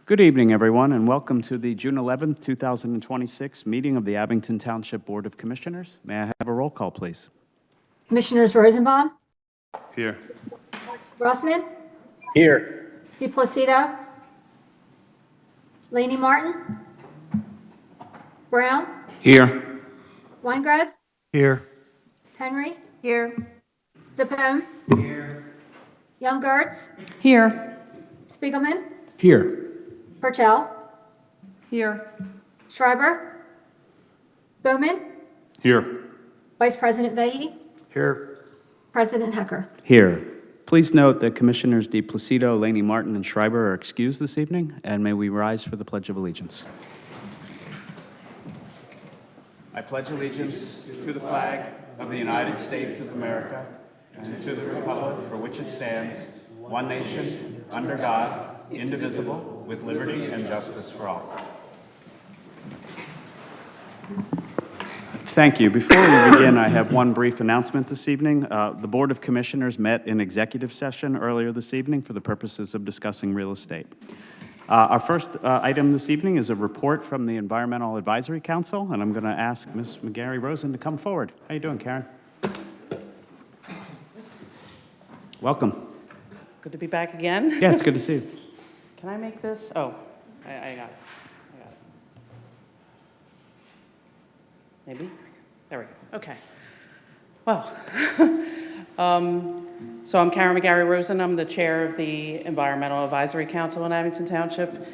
Good evening, everyone, and welcome to the June 11th, 2026 meeting of the Abington Township Board of Commissioners. May I have a roll call, please? Commissioners Rosenbaum, Here. Rothman, Here. DePlacido, Laney Martin, Brown, Here. Weingrad, Here. Henry, Here. Zepone, Young Gertz, Here. Spiegelman, Here. Purcell, Here. Schreiber, Bowman, Here. Vice President Vehy, Here. President Hecker. Here. Please note that Commissioners DePlacido, Laney Martin, and Schreiber are excused this evening, and may we rise for the Pledge of Allegiance. I pledge allegiance to the flag of the United States of America and to the republic for which it stands, one nation, under God, indivisible, with liberty and justice for all. Thank you. Before we begin, I have one brief announcement this evening. The Board of Commissioners met in executive session earlier this evening for the purposes of discussing real estate. Our first item this evening is a report from the Environmental Advisory Council, and I'm going to ask Ms. McGarry Rosen to come forward. How you doing, Karen? Welcome. Good to be back again. Yeah, it's good to see you. Can I make this? Oh, I got it. I got it. Maybe? There we go. Okay. Well, so I'm Karen McGarry Rosen. I'm the chair of the Environmental Advisory Council in Abington Township.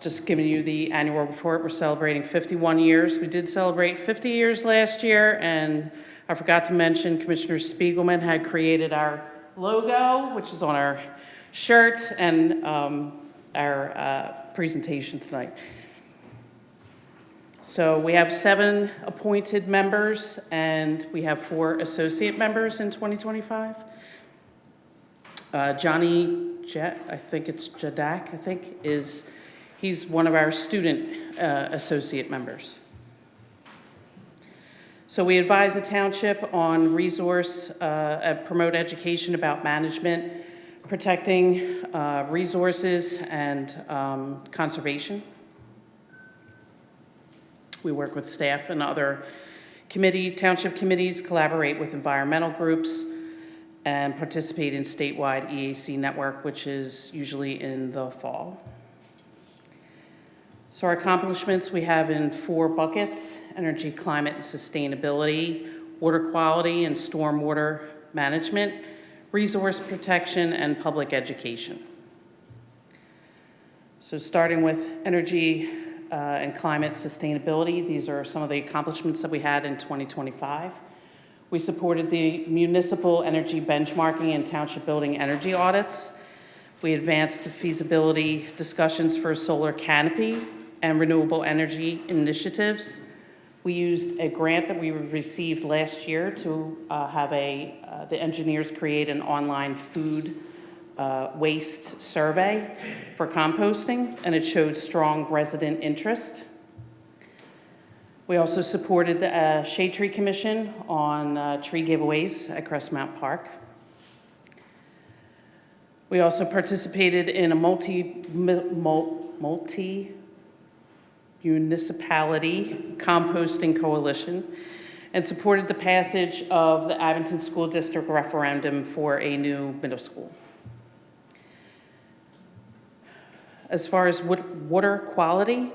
Just giving you the annual report. We're celebrating 51 years. We did celebrate 50 years last year, and I forgot to mention Commissioner Spiegelman had created our logo, which is on our shirt, and our presentation tonight. So we have 7 appointed members, and we have 4 associate members in 2025. Johnny Jet, I think it's Jadak, he's one of our student associate members. So we advise the township on resource, promote education about management, protecting resources, and conservation. We work with staff and other township committees, collaborate with environmental groups, and participate in statewide EAC network, which is usually in the fall. So our accomplishments we have in 4 buckets: energy, climate, and sustainability, water quality and stormwater management, resource protection, and public education. So starting with energy and climate sustainability, these are some of the accomplishments that we had in 2025. We supported the municipal energy benchmarking and township building energy audits. We advanced the feasibility discussions for solar canopy and renewable energy initiatives. We used a grant that we received last year to have the engineers create an online food waste survey for composting, and it showed strong resident interest. We also supported the Shade Tree Commission on tree giveaways at Crestmount Park. We also participated in a multi-municipality composting coalition and supported the passage of the Abington School District referendum for a new middle school. As far as water quality,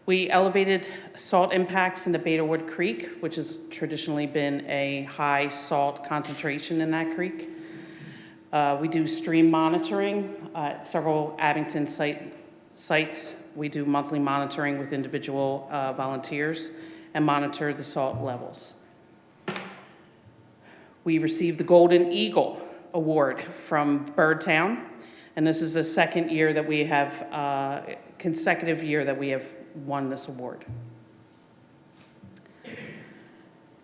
we elevated salt impacts into Betawood Creek, which has traditionally been a high salt concentration in that creek. We do stream monitoring at several Abington sites. We do monthly monitoring with individual volunteers and monitor the salt levels. We received the Golden Eagle Award from Birdtown, and this is the second year that we have, consecutive year that we have won this award.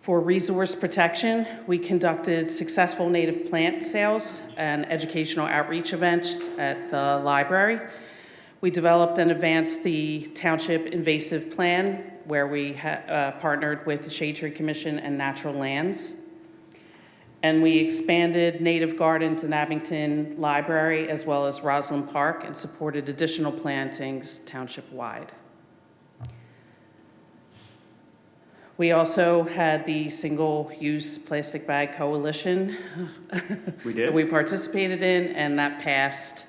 For resource protection, we conducted successful native plant sales and educational outreach events at the library. We developed and advanced the township invasive plan, where we partnered with the Shade Tree Commission and Natural Lands. And we expanded native gardens in Abington Library as well as Roslyn Park and supported additional plantings township-wide. We also had the Single-Use Plastic Bag Coalition We that we participated in, and that passed,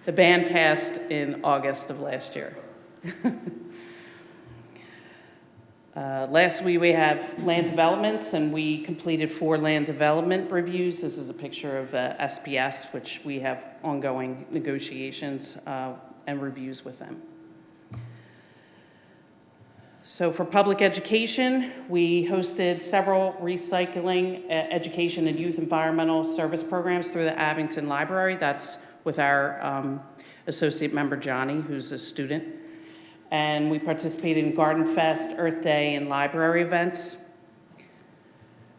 the ban passed in August of last year. Lastly, we have land developments, and we completed 4 land development reviews. This is a picture of SPS, which we have ongoing negotiations and reviews with them. So for public education, we hosted several recycling, education, and youth environmental service programs through the Abington Library. That's with our associate member, Johnny, who's a student. And we participated in Garden Fest, Earth Day, and library events,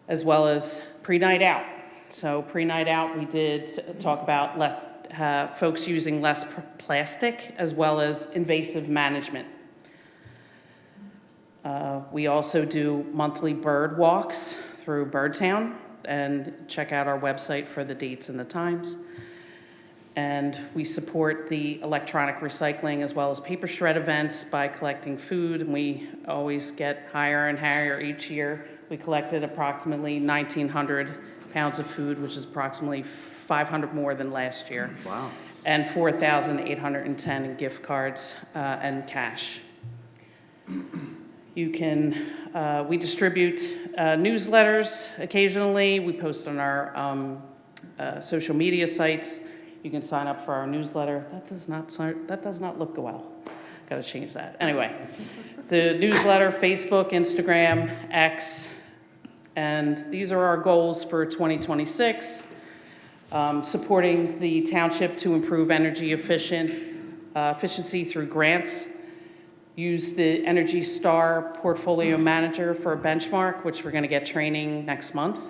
as well as pre-night out. So pre-night out, we did talk about folks using less plastic, as well as invasive management. We also do monthly bird walks through Birdtown, and check out our website for the dates and the times. And we support the electronic recycling as well as paper shred events by collecting food, and we always get higher and higher each year. We collected approximately 1,900 pounds of food, which is approximately 500 more than last year. Wow. And 4,810 in gift cards and cash. You can, we distribute newsletters occasionally. We post on our social media sites. You can sign up for our newsletter. That does not look well. Got to change that. Anyway, the newsletter, Facebook, Instagram, X, and these are our goals for 2026. Supporting the township to improve energy efficiency through grants. Use the Energy Star Portfolio Manager for a benchmark, which we're going to get training next month.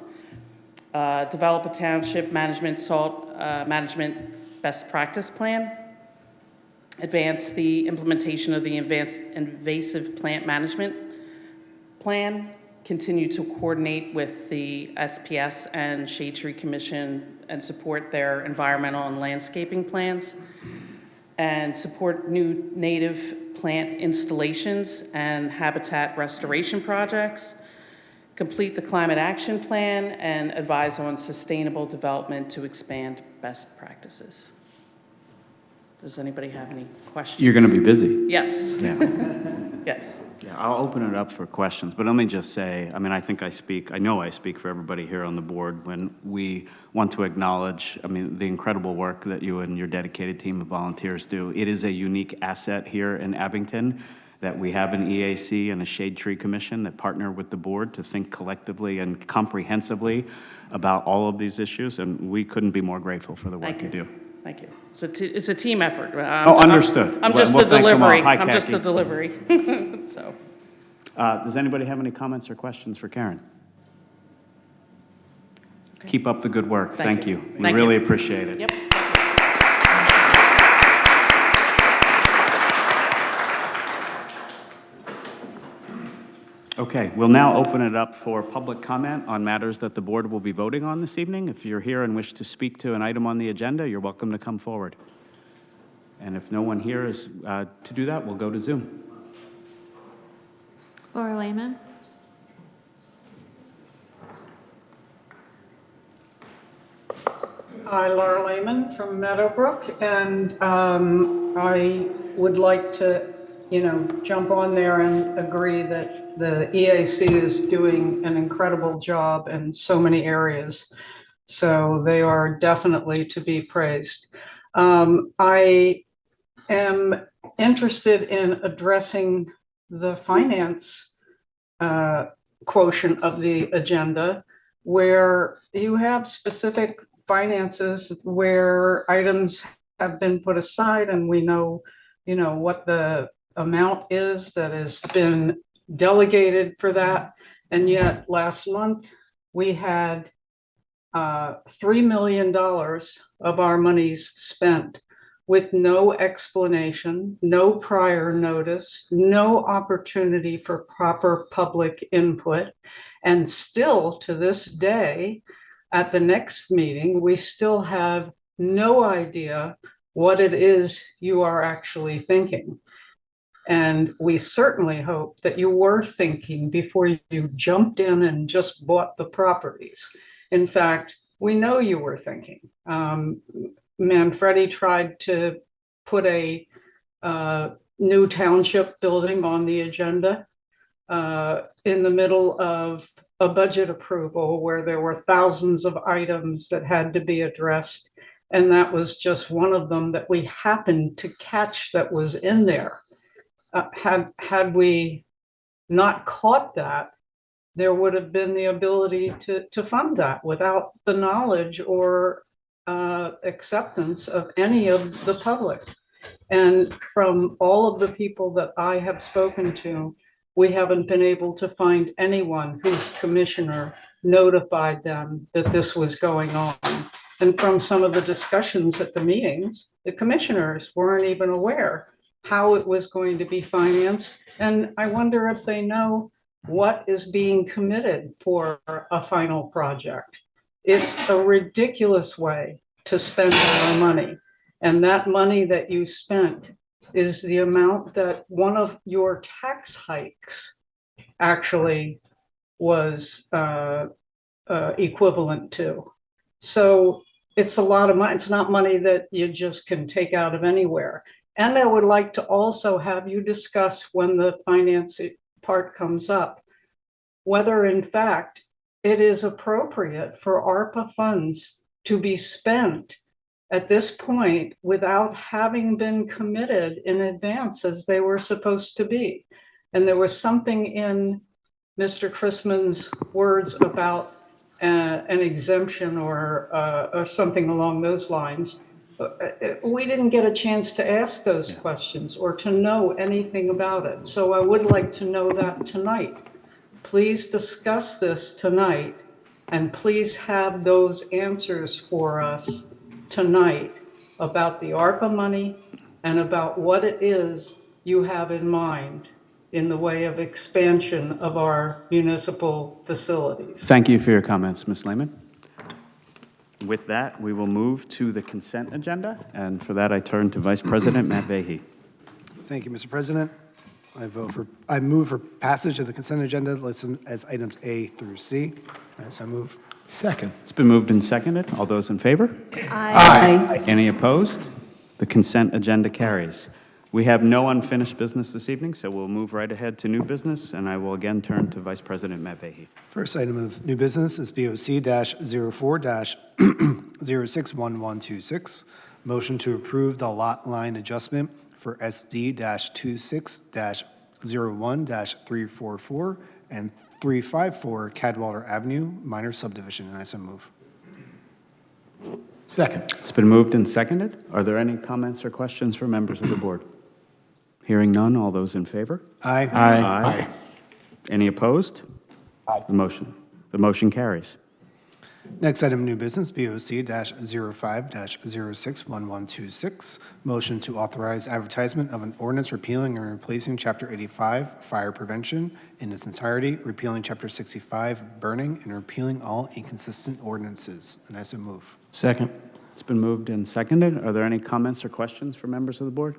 Develop a township management best practice plan. Advance the implementation of the invasive plant management plan. Continue to coordinate with the SPS and Shade Tree Commission and support their environmental and landscaping plans. And support new native plant installations and habitat restoration projects. Complete the climate action plan and advise on sustainable development to expand best practices. Does anybody have any questions? You're going to be busy. Yes, Yeah. yes. Yeah, I'll open it up for questions, but let me just say, I mean, I know I speak for everybody here on the board when we want to acknowledge, I mean, the incredible work that you and your dedicated team of volunteers do. It is a unique asset here in Abington that we have an EAC and a Shade Tree Commission that partner with the board to think collectively and comprehensively about all of these issues, and we couldn't be more grateful for the work you do. Thank you. It's a team effort. Understood. I'm just Well, the thank them all. delivery. Hi, I'm just Kathy. the delivery. So, Does anybody have any comments or questions for Karen? Keep up the good work. Thank you. We Thank really you. appreciate it. yep. Okay, we'll now open it up for public comment on matters that the board will be voting on this evening. If you're here and wish to speak to an item on the agenda, you're welcome to come forward. And if no one here is to do that, we'll go to Zoom. Laura Lehman. Hi, Laura Lehman from Meadowbrook, and I would like to, jump on there and agree that the EAC is doing an incredible job in so many areas. So they are definitely to be praised. I am interested in addressing the finance quotient of the agenda, where you have specific finances where items have been put aside, and we know, what the amount is that has been delegated for that. And yet last month we had $3 million of our monies spent with no explanation, no prior notice, no opportunity for proper public input. And still to this day, at the next meeting, we still have no idea what it is you are actually thinking. And we certainly hope that you were thinking before you jumped in and just bought the properties. In fact, we know you were thinking. Manfredi tried to put a new township building on the agenda in the middle of a budget approval where there were thousands of items that had to be addressed. And that was just one of them that we happened to catch that was in there. Had we not caught that, there would have been the ability to fund that without the knowledge or acceptance of any of the public. And from all of the people that I have spoken to, we haven't been able to find anyone whose commissioner notified them that this was going on. And from some of the discussions at the meetings, the commissioners weren't even aware how it was going to be financed. And I wonder if they know what is being committed for a final project. It's a ridiculous way to spend our money. And that money that you spent is the amount that one of your tax hikes actually was equivalent to. So it's a lot of money. It's not money that you just can take out of anywhere. And I would like to also have you discuss when the finance part comes up, whether in fact it is appropriate for ARPA funds to be spent at this point without having been committed in advance as they were supposed to be. And there was something in Mr. Chrisman's words about an exemption or something along those lines. We didn't get a chance to ask those questions or to know anything about it. So I would like to know that tonight. Please discuss this tonight and please have those answers for us tonight about the ARPA money and about what it is you have in mind in the way of expansion of our municipal facilities. Thank you for your comments, Ms. Lehman. With that, we will move to the consent agenda, and for that, I turn to Vice President Matt Vahey. Thank you, Mr. President. I move for passage of the consent agenda listed as items A through C. So I move. Second. It's been moved and seconded. All those in favor? Aye. Any opposed? The consent agenda carries. We have no unfinished business this evening, so we'll move right ahead to new business, and I will again turn to Vice President Matt Vahey. First item of new business is BOC-04-061126. Motion to approve the lot line adjustment for SD-26-01-344 and 354 Cadwallader Avenue, minor subdivision, and I so move. Second. It's been moved and seconded. Are there any comments or questions from members of the board? Hearing none, all those in favor? Aye. Aye. Any opposed? The motion carries. Next item, new business, BOC-05-061126. Motion to authorize advertisement of an ordinance repealing and replacing Chapter 85, fire prevention, in its entirety, repealing Chapter 65, burning, and repealing all inconsistent ordinances. And I so move. Second. It's been moved and seconded. Are there any comments or questions from members of the board?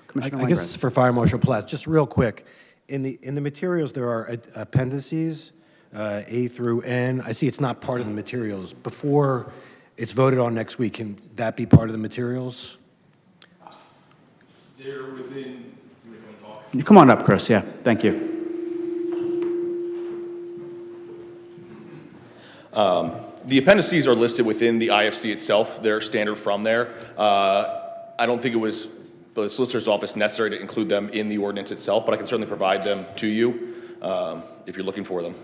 Commissioner I guess it's Langren. for Fire Marshal Platts. Just real quick, in the materials, there are appendices, A through N. I see it's not part of the materials. Before it's voted on next week, can that be part of the materials? They're within, Come on up, Chris. Yeah, thank you. the appendices are listed within the IFC itself. They're standard from there. I don't think it was the solicitor's office necessary to include them in the ordinance itself, but I can certainly provide them to you if you're looking for them.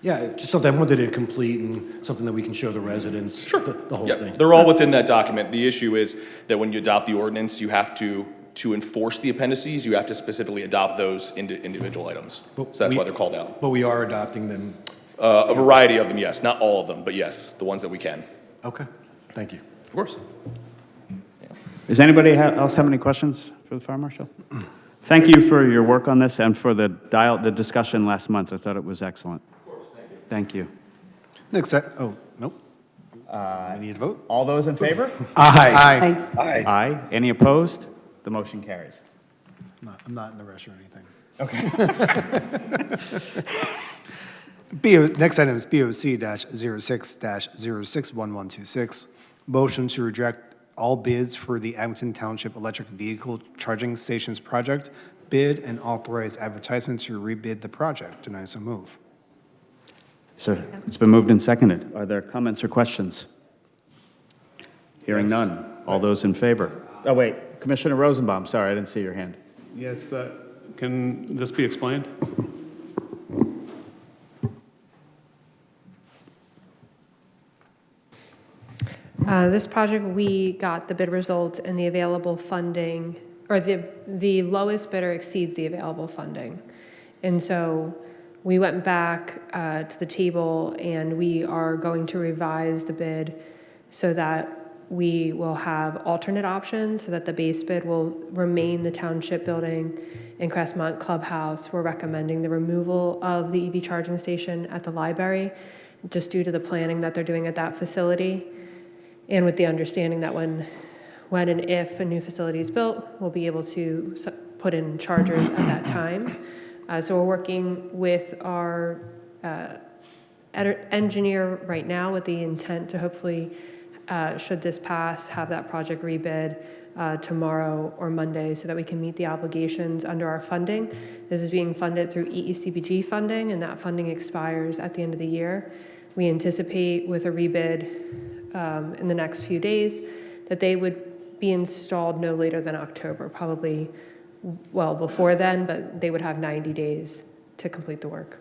Yeah, just something I wanted to complete and something that we can show the residents. Sure. The whole Yeah, thing. they're all within that document. The issue is that when you adopt the ordinance, you have to enforce the appendices, you have to specifically adopt those individual items. So that's why they're called out. But we are adopting them. A variety of them, yes. Not all of them, but yes, the ones that we can. Okay, thank you. Of course. Does anybody else have any questions for the fire marshal? Thank you for your work on this and for the discussion last month. I thought it was excellent. Of course, thank you. Next, nope. We need a vote? All those in favor? Aye. Aye. Any opposed? The motion carries. I'm not in a rush or anything. Okay. Next item is BOC-06-061126. Motion to reject all bids for the Abington Township Electric Vehicle Charging Stations Project, bid and authorize advertisement to rebid the project. And I so move. So it's been moved and seconded. Are there comments or questions? Hearing none. All those in favor? Oh, wait, Commissioner Rosenbaum, sorry, I didn't see your hand. Yes, can this be explained? This project, we got the bid results and the available funding, or the lowest bidder exceeds the available funding. And so we went back to the table and we are going to revise the bid so that we will have alternate options so that the base bid will remain the township building in Crestmont Clubhouse. We're recommending the removal of the EV charging station at the library just due to the planning that they're doing at that facility. And with the understanding that when and if a new facility is built, we'll be able to put in chargers at that time. So we're working with our engineer right now with the intent to hopefully, should this pass, have that project rebid tomorrow or Monday so that we can meet the obligations under our funding. This is being funded through EECBG funding, and that funding expires at the end of the year. We anticipate with a rebid in the next few days that they would be installed no later than October, probably well before then, but they would have 90 days to complete the work.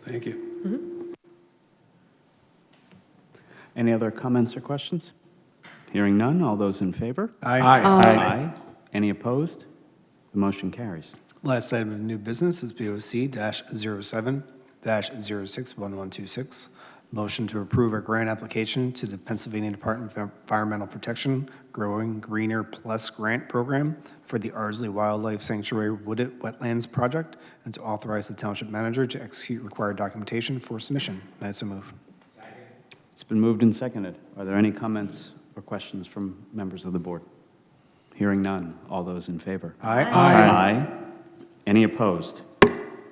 Thank you. Any other comments or questions? Hearing none. All those in favor? Aye. Any opposed? The motion carries. Last item of new business is BOC-07-061126. Motion to approve a grant application to the Pennsylvania Department of Environmental Protection Growing Greener Plus Grant Program for the Ardsley Wildlife Sanctuary Wooded Wetlands Project, and to authorize the township manager to execute required documentation for submission. And I so move. It's been moved and seconded. Are there any comments or questions from members of the board? Hearing none. All those in favor? Aye. Any opposed?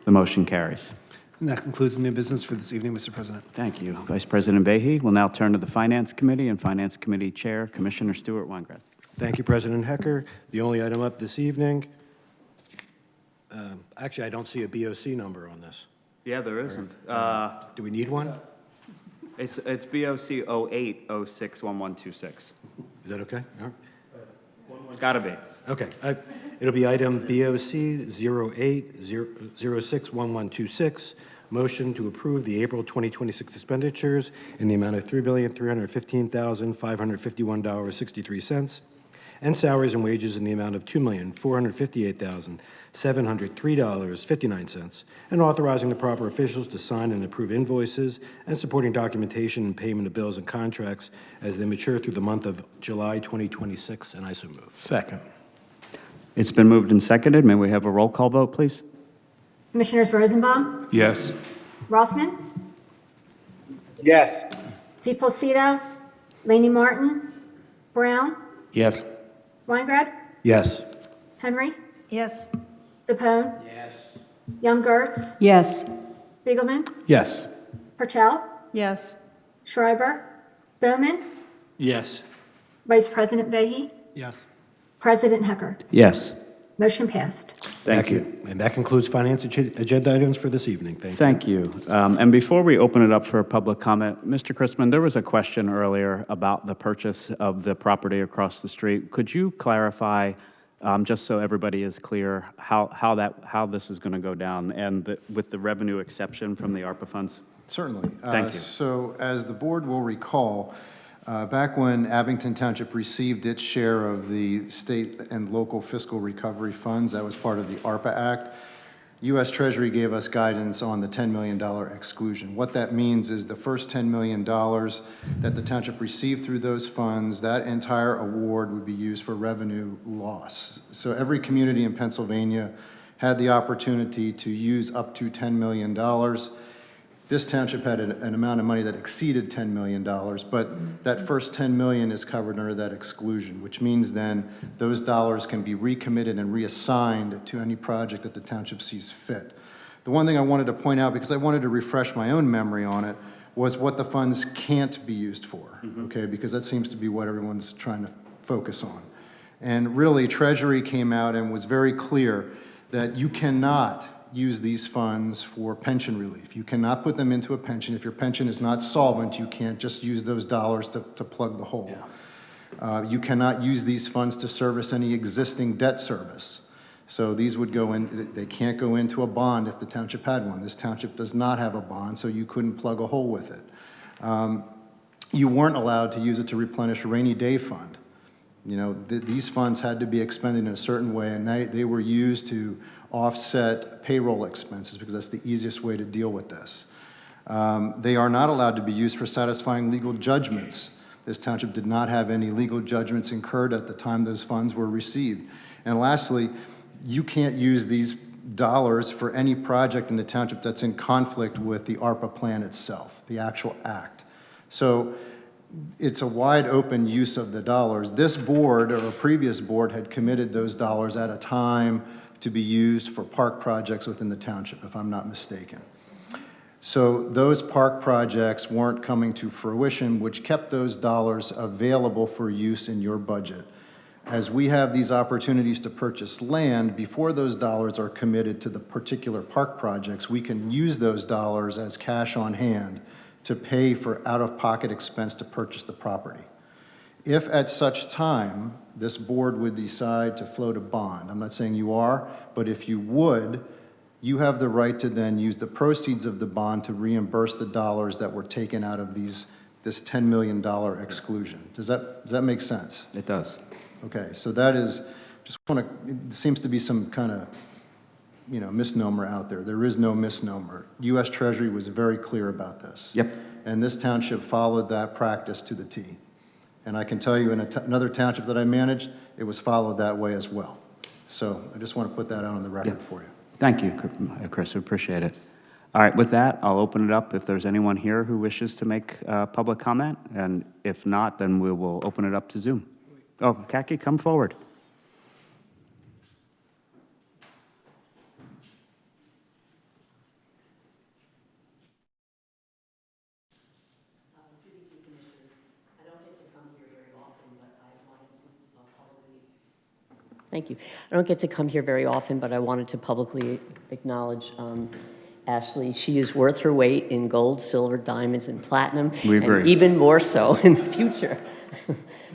The motion carries. And that concludes the new business for this evening, Mr. President. Thank you. Vice President Vehy will now turn to the Finance Committee and Finance Committee Chair, Commissioner Stuart Weingrad. Thank you, President Hecker. The only item up this evening, actually, I don't see a BOC number on this. Yeah, there isn't. Do we need one? It's BOC 08061126. Is that okay? All right. Gotta be. Okay, it'll be item BOC 08061126, motion to approve the April 2026 expenditures in the amount of $3,315,551.63, and salaries and wages in the amount of $2,458,703.59, and authorizing the proper officials to sign and approve invoices and supporting documentation and payment of bills and contracts as they mature through the month of July 2026, and I so move. Second. It's been moved and seconded. May we have a roll call vote, please? Commissioners Rosenbaum, Yes. Rothman, Yes. DePlacido, Laney Martin, Brown, Yes. Weingrad, Yes. Henry, Yes. DePone. Yes. Young Gertz, Yes. Spiegelman, Yes. Purcell, Yes. Schreiber, Bowman, Yes. Vice President Vehy, Yes. President Hecker. Yes. Motion passed. Thank you. And that concludes finance agenda items for this evening. Thank you. Thank you. And before we open it up for public comment, Mr. Chrisman, there was a question earlier about the purchase of the property across the street. Could you clarify, just so everybody is clear, how this is going to go down, and with the revenue exception from the ARPA funds? Certainly. Thank you. So as the board will recall, back when Abington Township received its share of the state and local fiscal recovery funds, that was part of the ARPA Act, U.S. Treasury gave us guidance on the $10 million exclusion. What that means is the first $10 million that the township received through those funds, that entire award would be used for revenue loss. So every community in Pennsylvania had the opportunity to use up to $10 million. This township had an amount of money that exceeded $10 million, but that first $10 million is covered under that exclusion, which means then those dollars can be recommitted and reassigned to any project that the township sees fit. The one thing I wanted to point out, because I wanted to refresh my own memory on it, was what the funds can't be used for, okay? Because that seems to be what everyone's trying to focus on. And really, Treasury came out and was very clear that you cannot use these funds for pension relief. You cannot put them into a pension. If your pension is not solvent, you can't just use those dollars to plug the hole. You cannot use these funds to service any existing debt service. So these would go in, they can't go into a bond if the township had one. This township does not have a bond, so you couldn't plug a hole with it. You weren't allowed to use it to replenish a rainy day fund. You know, these funds had to be expended in a certain way, and they were used to offset payroll expenses because that's the easiest way to deal with this. They are not allowed to be used for satisfying legal judgments. This township did not have any legal judgments incurred at the time those funds were received. And lastly, you can't use these dollars for any project in the township that's in conflict with the ARPA plan itself, the actual act. So it's a wide open use of the dollars. This board or a previous board had committed those dollars at a time to be used for park projects within the township, if I'm not mistaken. So those park projects weren't coming to fruition, which kept those dollars available for use in your budget. As we have these opportunities to purchase land, before those dollars are committed to the particular park projects, we can use those dollars as cash on hand to pay for out-of-pocket expense to purchase the property. If at such time, this board would decide to float a bond, I'm not saying you are, but if you would, you have the right to then use the proceeds of the bond to reimburse the dollars that were taken out of this $10 million exclusion. Does that make sense? It does. Okay, so that is, just want to, it seems to be some kind of, misnomer out there. There is no misnomer. U.S. Treasury was very clear about this. Yep. And this township followed that practice to the T. And I can tell you in another township that I managed, it was followed that way as well. So I just want to put that out on the record for you. Thank you, Chris, we appreciate it. All right, with that, I'll open it up if there's anyone here who wishes to make public comment, and if not, then we will open it up to Zoom. Oh, Kaki, come forward. Thank you. I don't get to come here very often, but I wanted to publicly acknowledge Ashley. She is worth her weight in gold, silver, diamonds, and platinum. We agree. And even more so in the future.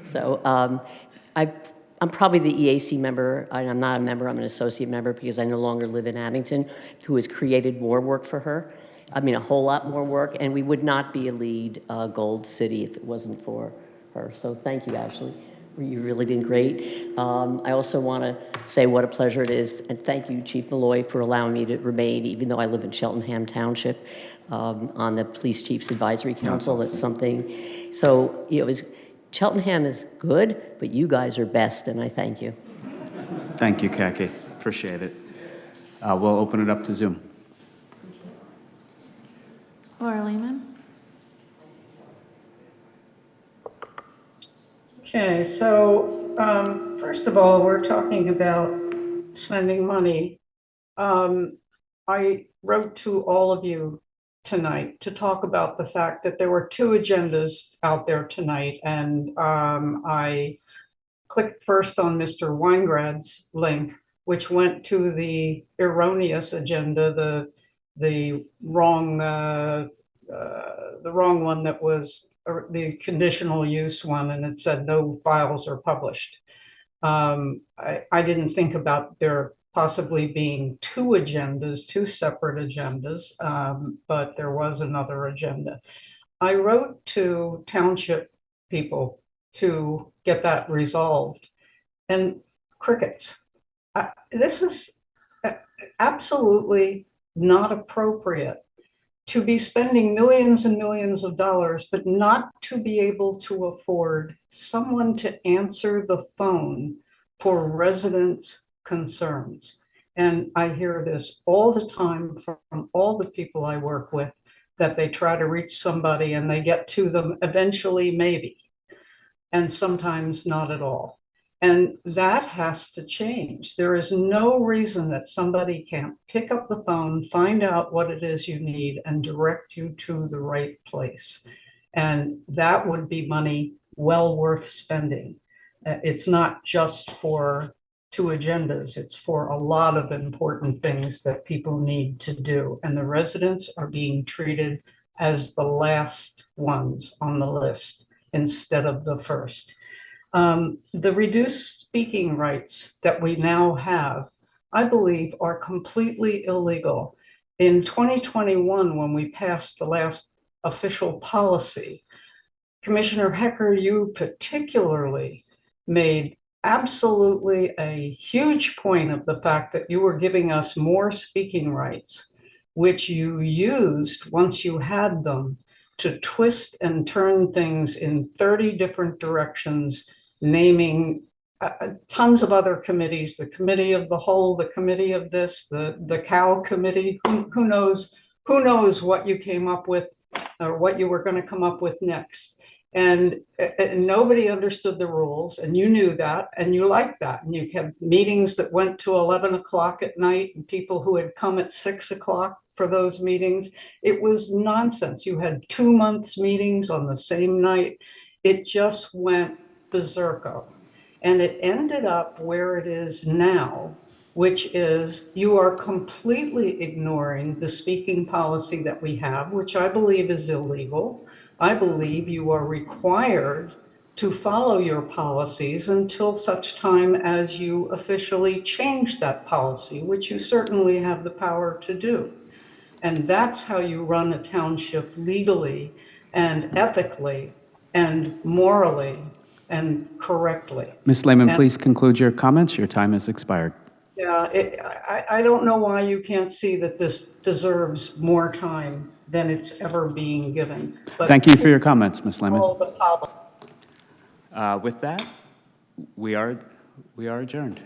So I'm probably the EAC member. I'm not a member, I'm an associate member because I no longer live in Abington, who has created more work for her. I mean, a whole lot more work, and we would not be a LEED gold city if it wasn't for her. So thank you, Ashley. You've really been great. I also want to say what a pleasure it is, and thank you, Chief Malloy, for allowing me to remain, even though I live in Cheltenham Township, on the Police Chiefs Advisory Council. That's something. So, Cheltenham is good, but you guys are best, and I thank you. Thank you, Kaki. Appreciate it. We'll open it up to Zoom. Laura Lehman. Okay, so first of all, we're talking about spending money. I wrote to all of you tonight to talk about the fact that there were two agendas out there tonight, and I clicked first on Mr. Weingrad's link, which went to the erroneous agenda, the wrong one that was the conditional use one, and it said no files are published. I didn't think about there possibly being two separate agendas, but there was another agenda. I wrote to township people to get that resolved, and crickets. This is absolutely not appropriate to be spending millions and millions of dollars, but not to be able to afford someone to answer the phone for residents' concerns. And I hear this all the time from all the people I work with that they try to reach somebody and they get to them eventually, maybe, and sometimes not at all. And that has to change. There is no reason that somebody can't pick up the phone, find out what it is you need, and direct you to the right place. And that would be money well worth spending. It's not just for 2 agendas, it's for a lot of important things that people need to do. And the residents are being treated as the last ones on the list instead of the first. The reduced speaking rights that we now have, I believe, are completely illegal. In 2021, when we passed the last official policy, Commissioner Hecker, you particularly made absolutely a huge point of the fact that you were giving us more speaking rights, which you used once you had them to twist and turn things in 30 different directions, naming tons of other committees, the committee of the whole, the committee of this, the cow committee, who knows what you came up with or what you were going to come up with next. And nobody understood the rules, and you knew that, and you liked that. And you had meetings that went to 11 o'clock at night, and people who had come at 6 o'clock for those meetings. It was nonsense. You had 2 months meetings on the same night. It just went berserko. And it ended up where it is now, which is you are completely ignoring the speaking policy that we have, which I believe is illegal. I believe you are required to follow your policies until such time as you officially change that policy, which you certainly have the power to do. And that's how you run a township legally and ethically and morally and correctly. Ms. Lehman, And- please conclude your comments. Your time has expired. Yeah, I don't know why you can't see that this deserves more time than it's ever being given. But Thank you for your comments, Ms. Lehman. all the policy. With that, we are adjourned.